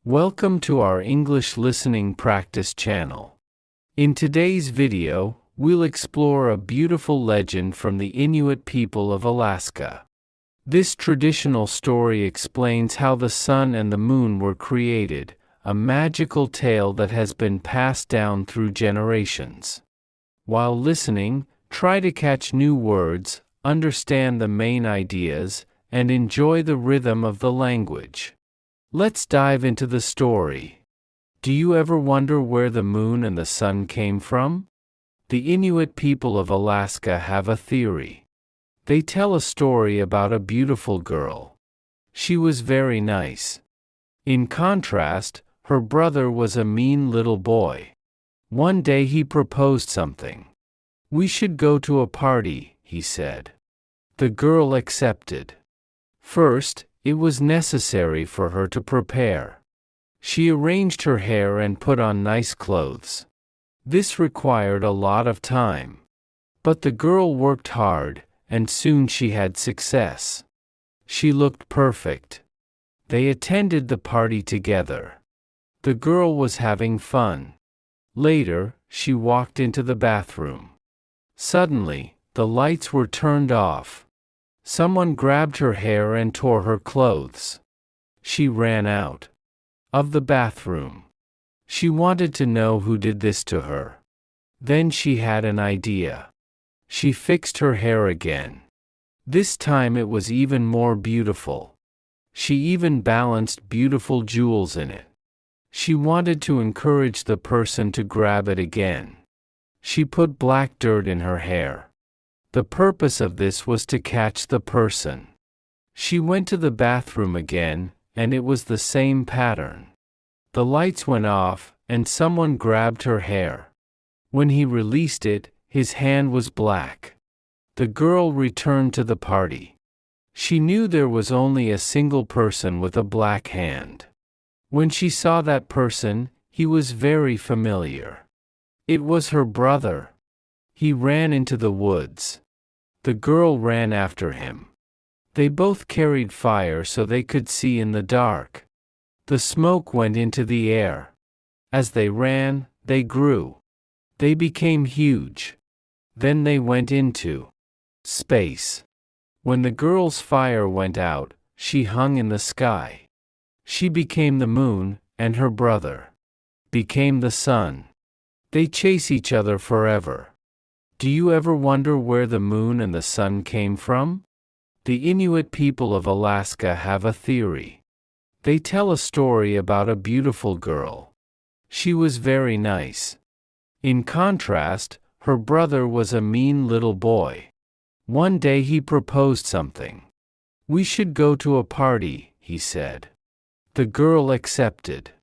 Welcome to our English listening practice channel. In today's video, we'll explore a beautiful legend from the Inuit people of Alaska. This traditional story explains how the sun and the moon were created, a magical tale that has been passed down through generations. While listening, try to catch new words, understand the main ideas, and enjoy the rhythm of the language. Let's dive into the story. Do you ever wonder where the moon and the sun came from? The Inuit people of Alaska have a theory. They tell a story about a beautiful girl. She was very nice. In contrast, her brother was a mean little boy. One day he proposed something. "We should go to a party," he said. The girl accepted. First, it was necessary for her to prepare. She arranged her hair and put on nice clothes. This required a lot of time. But the girl worked hard, and soon she had success. She looked perfect. They attended the party together. The girl was having fun. Later, she walked into the bathroom. Suddenly, the lights were turned off. Someone grabbed her hair and tore her clothes. She ran out of the bathroom. She wanted to know who did this to her. Then she had an idea. She fixed her hair again. This time it was even more beautiful. She even balanced beautiful jewels in it. She wanted to encourage the person to grab it again. She put black dirt in her hair. The purpose of this was to catch the person. She went to the bathroom again, and it was the same pattern. The lights went off, and someone grabbed her hair. When he released it, his hand was black. The girl returned to the party. She knew there was only a single person with a black hand. When she saw that person, he was very familiar. It was her brother. He ran into the woods. The girl ran after him. They both carried fire so they could see in the dark. The smoke went into the air. As they ran, they grew. They became huge. Then they went into space. When the girl's fire went out, she hung in the sky. She became the moon, and her brother became the sun. They chase each other forever. Do you ever wonder where the moon and the sun came from? The Inuit people of Alaska have a theory. They tell a story about a beautiful girl. She was very nice. In contrast, her brother was a mean little boy. One day he proposed something. "We should go to a party," he said. The girl accepted.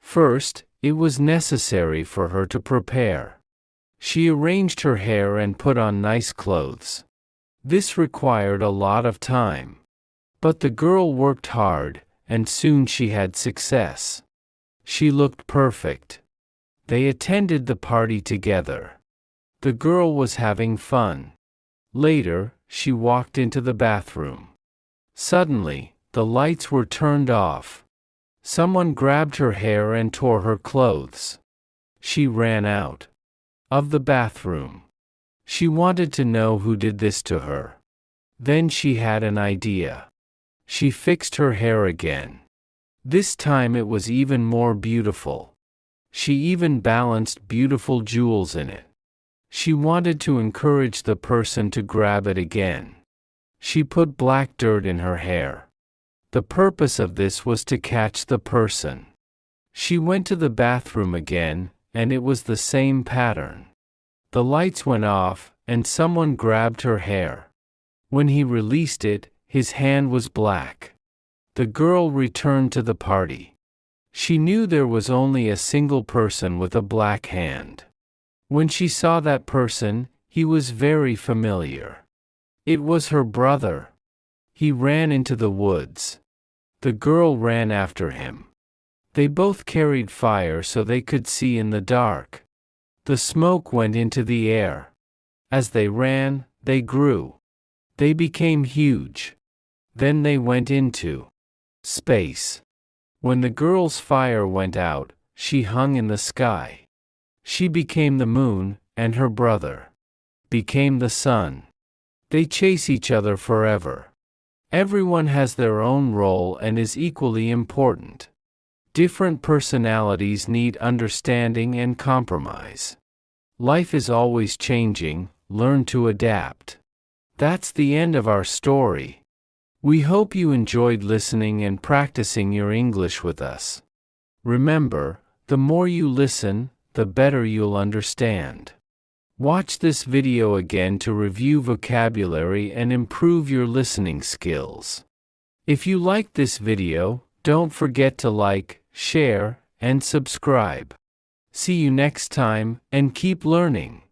First, it was necessary for her to prepare. She arranged her hair and put on nice clothes. This required a lot of time. But the girl worked hard, and soon she had success. She looked perfect. They attended the party together. The girl was having fun. Later, she walked into the bathroom. Suddenly, the lights were turned off. Someone grabbed her hair and tore her clothes. She ran out of the bathroom. She wanted to know who did this to her. Then she had an idea. She fixed her hair again. This time it was even more beautiful. She even balanced beautiful jewels in it. She wanted to encourage the person to grab it again. She put black dirt in her hair. The purpose of this was to catch the person. She went to the bathroom again, and it was the same pattern. The lights went off, and someone grabbed her hair. When he released it, his hand was black. The girl returned to the party. She knew there was only a single person with a black hand. When she saw that person, he was very familiar. It was her brother. He ran into the woods. The girl ran after him. They both carried fire so they could see in the dark. The smoke went into the air. As they ran, they grew. They became huge. Then they went into space. When the girl's fire went out, she hung in the sky. She became the moon, and her brother became the sun. They chase each other forever. Everyone has their own role and is equally important. Different personalities need understanding and compromise. Life is always changing, learn to adapt. That's the end of our story. We hope you enjoyed listening and practicing your English with us. Remember, the more you listen, the better you'll understand. Watch this video again to review vocabulary and improve your listening skills. If you liked this video, don't forget to like, share, and subscribe. See you next time, and keep learning.